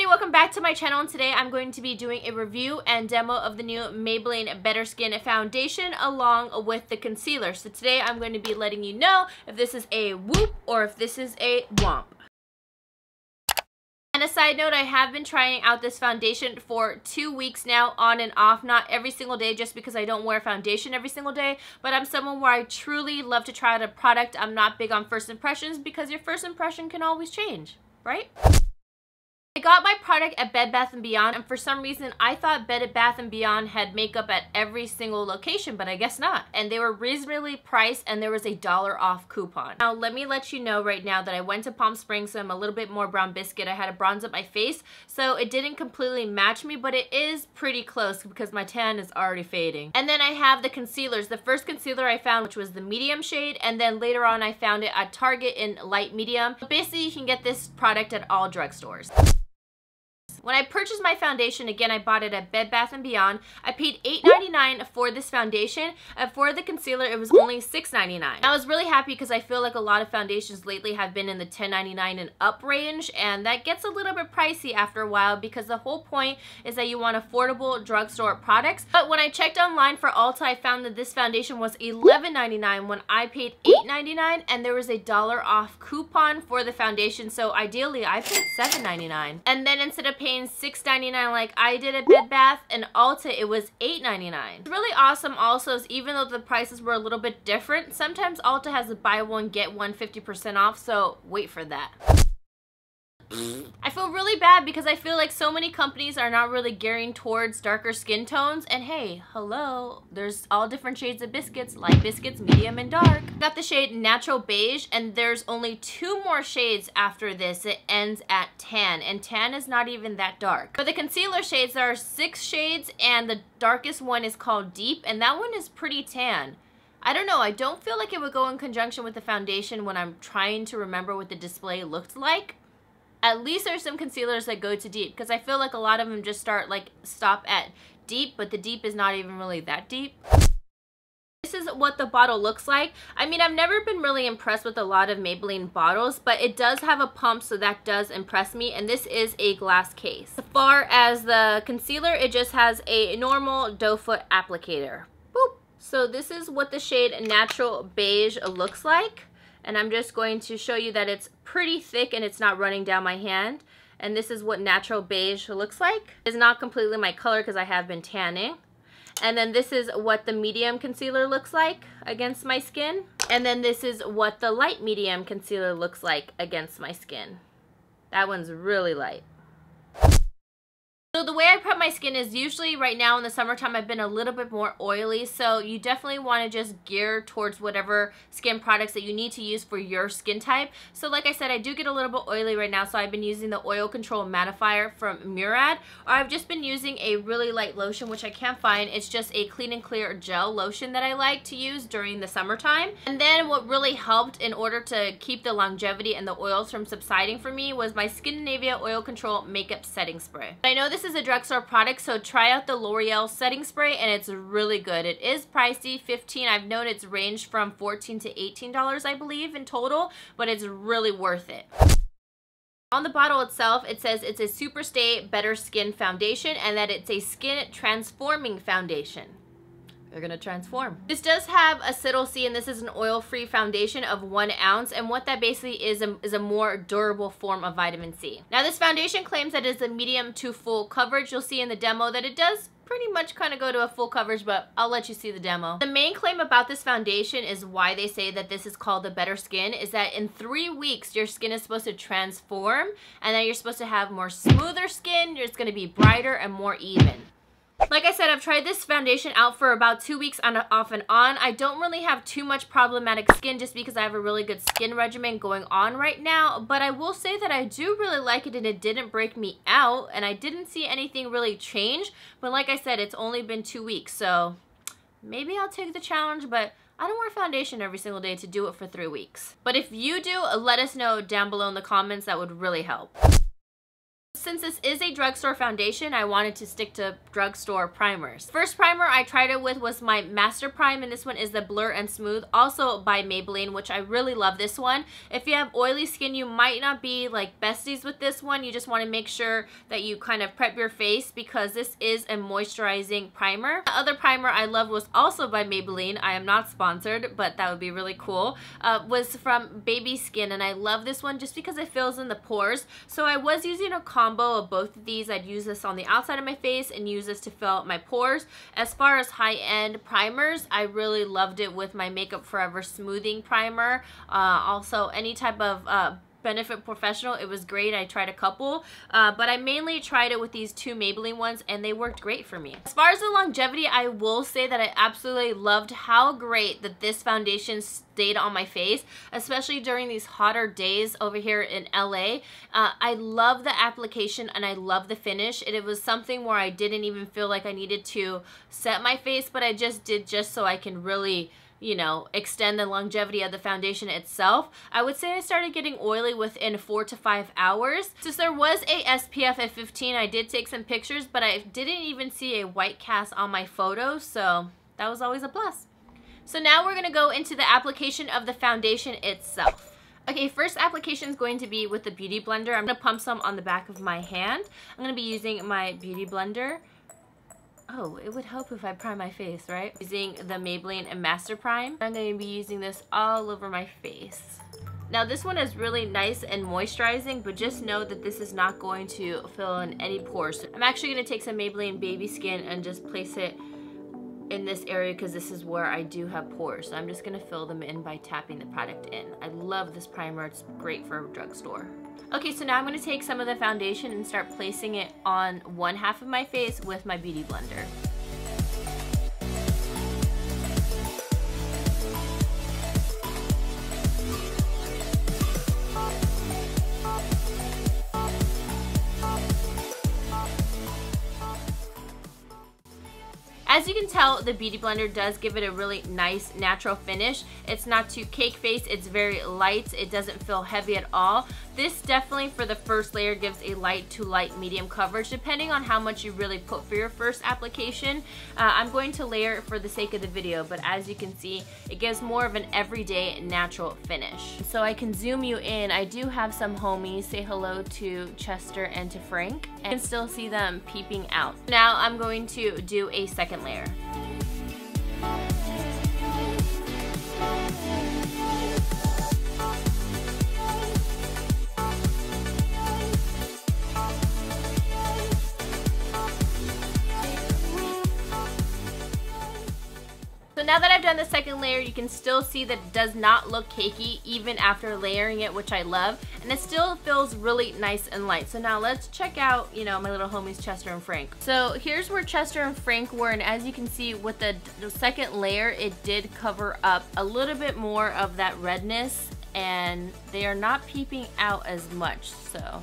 everybody, welcome back to my channel, and today I'm going to be doing a review and demo of the new Maybelline Better Skin Foundation along with the concealer. So today I'm going to be letting you know if this is a Woop or if this is a Womp. And a side note, I have been trying out this foundation for 2 weeks now, on and off, not every single day just because I don't wear foundation every single day, but I'm someone where I truly love to try out a product. I'm not big on first impressions because your first impression can always change, right? I got my product at Bed Bath & Beyond, and for some reason I thought Bed Bath & Beyond had makeup at every single location, but I guess not. And they were reasonably priced, and there was a $1 off coupon. Now let me let you know right now that I went to Palm Springs, so I'm a little bit more brown biscuit. I had to bronze up my face, so it didn't completely match me, but it is pretty close because my tan is already fading. And then I have the concealers. The first concealer I found, which was the medium shade, and then later on I found it at Target in light medium. But basically you can get this product at all drugstores. When I purchased my foundation, again, I bought it at Bed Bath & Beyond. I paid $8.99 for this foundation, and for the concealer, it was only $6.99. I was really happy because I feel like a lot of foundations lately have been in the $10.99 and up range, and that gets a little bit pricey after a while because the whole point is that you want affordable drugstore products. But when I checked online for Ulta, I found that this foundation was $11.99 when I paid $8.99, and there was a $1 off coupon for the foundation, so ideally I paid $7.99. And then instead of paying $6.99 like I did at Bed Bath and Ulta, it was $8.99. It's really awesome also is even though the prices were a little bit different, sometimes Ulta has a buy one get one 50% off, so wait for that. I feel really bad because I feel like so many companies are not really gearing towards darker skin tones, and hey, hello, there's all different shades of biscuits, light biscuits, medium, and dark. Got the shade Natural Beige, and there's only 2 more shades after this. It ends at tan, and tan is not even that dark. For the concealer shades, there are 6 shades, and the darkest one is called Deep, and that one is pretty tan. I don't know, I don't feel like it would go in conjunction with the foundation when I'm trying to remember what the display looked like. At least there's some concealers that go to deep, because I feel like a lot of them just stop at deep, but the deep is not even really that deep. This is what the bottle looks like. I mean, I've never been really impressed with a lot of Maybelline bottles, but it does have a pump, so that does impress me, and this is a glass case. As far as the concealer, it just has a normal doe foot applicator. Boop. So this is what the shade Natural Beige looks like. And I'm just going to show you that it's pretty thick and it's not running down my hand. And this is what Natural Beige looks like. It's not completely my color because I have been tanning. And then this is what the medium concealer looks like against my skin. And then this is what the light medium concealer looks like against my skin. That one's really light. So the way I prep my skin is usually right now in the summertime I've been a little bit more oily, so you definitely want to just gear towards whatever skin products that you need to use for your skin type. So like I said, I do get a little bit oily right now, so I've been using the Oil Control Mattifier from Murad, or I've just been using a really light lotion which I can't find. It's just a Clean and Clear gel lotion that I like to use during the summertime. And then what really helped in order to keep the longevity and the oils from subsiding for me was my Skindinavia Oil Control Makeup Setting Spray. I know this is a drugstore product, so try out the L'Oreal setting spray, and it's really good. It is pricey, $15. I've known it's ranged from $14 to $18, I believe, in total, but it's really worth it. On the bottle itself, it says it's a Super Stay Better Skin Foundation and that it's a skin transforming foundation. They're gonna transform. This does have acetyl C, and this is an oil-free foundation of 1 ounce, and what that basically is a more durable form of vitamin C. Now this foundation claims that it's a medium to full coverage. You'll see in the demo that it does pretty much kind of go to a full coverage, but I'll let you see the demo. The main claim about this foundation is why they say that this is called the Better Skin is that in 3 weeks your skin is supposed to transform, and then you're supposed to have more smoother skin. It's going to be brighter and more even. Like I said, I've tried this foundation out for about 2 weeks off and on. I don't really have too much problematic skin just because I have a really good skin regimen going on right now, but I will say that I do really like it and it didn't break me out and I didn't see anything really change. But like I said, it's only been 2 weeks, so maybe I'll take the challenge, but I don't wear foundation every single day to do it for 3 weeks. But if you do, let us know down below in the comments. That would really help. since this is a drugstore foundation, I wanted to stick to drugstore primers. First primer I tried it with was my Master Prime, and this one is the Blur and Smooth, also by Maybelline, which I really love this one. If you have oily skin, you might not be like besties with this one. You just want to make sure that you kind of prep your face because this is a moisturizing primer. The other primer I love was also by Maybelline. I am not sponsored, but that would be really cool. Was from Baby Skin, and I love this one just because it fills in the pores. So I was using a combo of both of these. I'd use this on the outside of my face and use this to fill out my pores. As far as high-end primers, I really loved it with my Makeup Forever Smoothing Primer. Also, any type of Benefit Professional, it was great. I tried a couple, but I mainly tried it with these two Maybelline ones, and they worked great for me. As far as the longevity, I will say that I absolutely loved how great that this foundation stayed on my face, especially during these hotter days over here in LA. I love the application and I love the finish. It was something where I didn't even feel like I needed to set my face, but I just did just so I can really, you know, extend the longevity of the foundation itself. I would say I started getting oily within 4 to 5 hours. Since there was a SPF at 15, I did take some pictures, but I didn't even see a white cast on my photos, so that was always a plus. So now we're going to go into the application of the foundation itself. Okay, first application is going to be with the Beauty Blender. I'm going to pump some on the back of my hand. I'm going to be using my Beauty Blender. Oh, it would help if I prime my face, right? Using the Maybelline Master Prime. I'm going to be using this all over my face. Now this one is really nice and moisturizing, but just know that this is not going to fill in any pores. I'm actually going to take some Maybelline Baby Skin and just place it in this area because this is where I do have pores. So I'm just going to fill them in by tapping the product in. I love this primer. It's great for a drugstore. Okay, so now I'm going to take some of the foundation and start placing it on one half of my face with my Beauty Blender. As you can tell, the Beauty Blender does give it a really nice natural finish. It's not too cake face, it's very light, it doesn't feel heavy at all. This definitely for the first layer gives a light to light medium coverage depending on how much you really put for your first application. I'm going to layer it for the sake of the video, but as you can see, it gives more of an everyday natural finish. So I can zoom you in. I do have some homies. Say hello to Chester and to Frank. And you can still see them peeping out. Now I'm going to do a second layer. So now that I've done the second layer, you can still see that it does not look cakey even after layering it, which I love, and it still feels really nice and light. So now let's check out, you know, my little homies Chester and Frank. So here's where Chester and Frank were, and as you can see with the second layer, it did cover up a little bit more of that redness, and they are not peeping out as much, so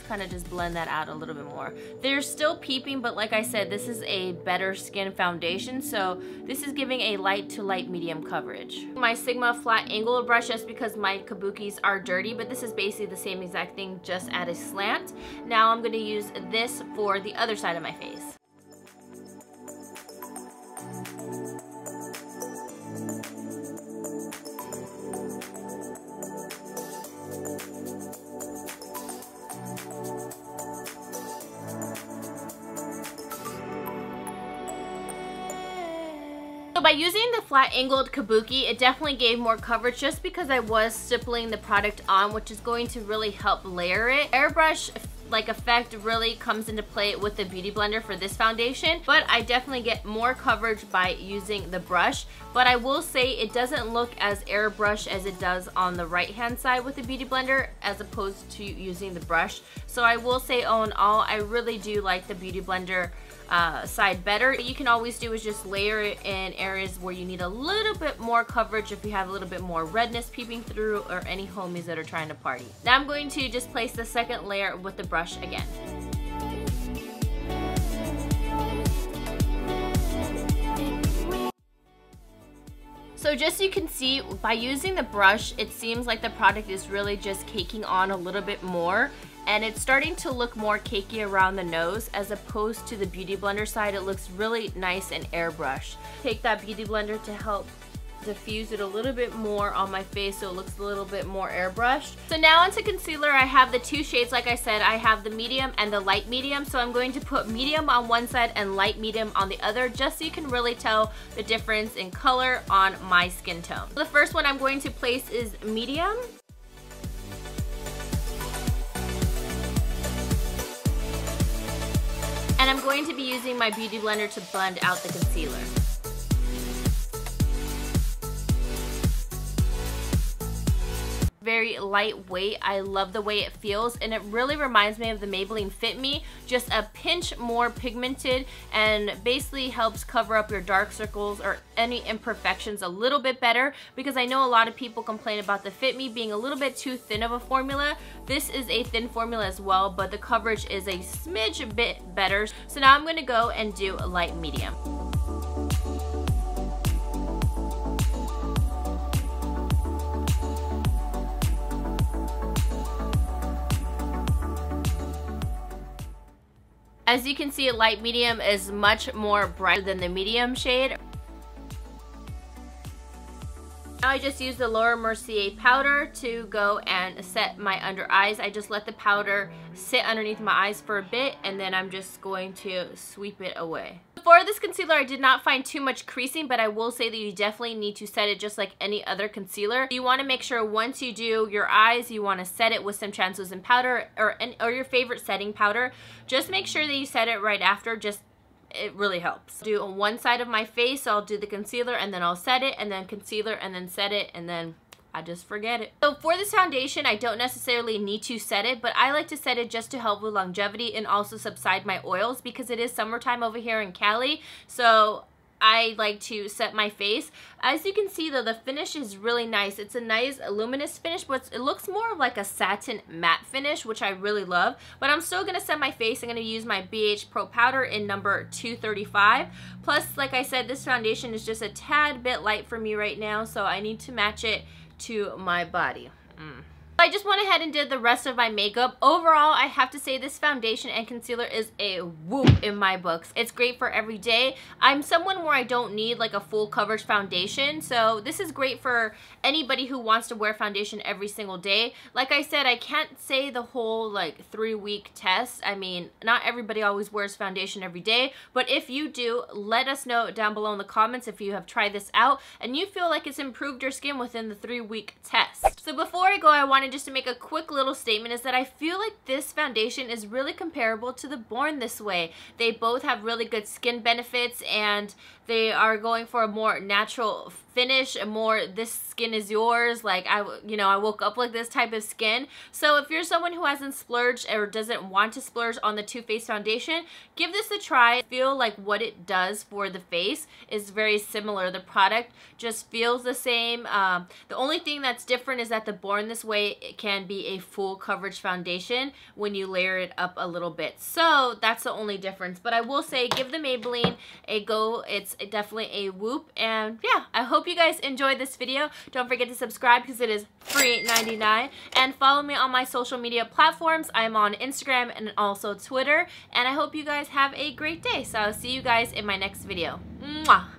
kind of just blend that out a little bit more. They're still peeping, but like I said, this is a better skin foundation, so this is giving a light to light medium coverage. My Sigma flat angled brush, just because my kabukis are dirty, but this is basically the same exact thing, just at a slant. Now I'm going to use this for the other side of my face. So by using the flat angled kabuki, it definitely gave more coverage just because I was stippling the product on, which is going to really help layer it. Airbrush like effect really comes into play with the Beauty Blender for this foundation, but I definitely get more coverage by using the brush. But I will say it doesn't look as airbrush as it does on the right hand side with the Beauty Blender as opposed to using the brush. So I will say all in all, I really do like the Beauty Blender side better. What you can always do is just layer it in areas where you need a little bit more coverage if you have a little bit more redness peeping through or any homies that are trying to party. Now I'm going to just place the second layer with the brush again. So just so you can see, by using the brush, it seems like the product is really just caking on a little bit more. and it's starting to look more cakey around the nose as opposed to the Beauty Blender side. It looks really nice and airbrushed. Take that Beauty Blender to help diffuse it a little bit more on my face so it looks a little bit more airbrushed. So now onto concealer. I have the two shades. Like I said, I have the medium and the light medium, so I'm going to put medium on one side and light medium on the other, just so you can really tell the difference in color on my skin tone. The first one I'm going to place is medium. And I'm going to be using my Beauty Blender to blend out the concealer. Very lightweight. I love the way it feels, and it really reminds me of the Maybelline Fit Me, just a pinch more pigmented, and basically helps cover up your dark circles or any imperfections a little bit better, because I know a lot of people complain about the Fit Me being a little bit too thin of a formula. This is a thin formula as well, but the coverage is a smidge bit better. So now I'm going to go and do a light medium. As you can see, light medium is much more brighter than the medium shade. Now I just used the Laura Mercier powder to go and set my under eyes. I just let the powder sit underneath my eyes for a bit, and then I'm just going to sweep it away. For this concealer, I did not find too much creasing, but I will say that you definitely need to set it just like any other concealer. You want to make sure once you do your eyes, you want to set it with some translucent powder or your favorite setting powder. Just make sure that you set it right after. It really helps. Do on one side of my face, I'll do the concealer and then I'll set it, and then concealer and then set it, and then I just forget it. So for this foundation, I don't necessarily need to set it, but I like to set it just to help with longevity and also subside my oils, because it is summertime over here in Cali. So I like to set my face. As you can see though, the finish is really nice. It's a nice luminous finish, but it looks more like a satin matte finish, which I really love. But I'm still gonna set my face. I'm gonna use my BH Pro Powder in number 235. Plus, like I said, this foundation is just a tad bit light for me right now, so I need to match it to my body. I just went ahead and did the rest of my makeup. Overall, I have to say this foundation and concealer is a whoop in my books. It's great for every day. I'm someone where I don't need like a full coverage foundation, so this is great for anybody who wants to wear foundation every single day. Like I said, I can't say the whole like 3-week test. I mean, not everybody always wears foundation every day, but if you do, let us know down below in the comments if you have tried this out and you feel like it's improved your skin within the 3-week test. So before I go, I wanted just to make a quick little statement, is that I feel like this foundation is really comparable to the Born This Way. They both have really good skin benefits, and they are going for a more natural finish, a more this skin is yours, like I woke up like this type of skin. So if you're someone who hasn't splurged or doesn't want to splurge on the Too Faced foundation, give this a try. I feel like what it does for the face is very similar. The product just feels the same. The only thing that's different is that the Born This Way can be a full coverage foundation when you layer it up a little bit. So that's the only difference. But I will say, give the Maybelline a go. It's definitely a whoop. And yeah, I hope you guys enjoyed this video. Don't forget to subscribe because it is free $8.99, and follow me on my social media platforms. I'm on Instagram and also Twitter, and I hope you guys have a great day. So I'll see you guys in my next video. Mwah!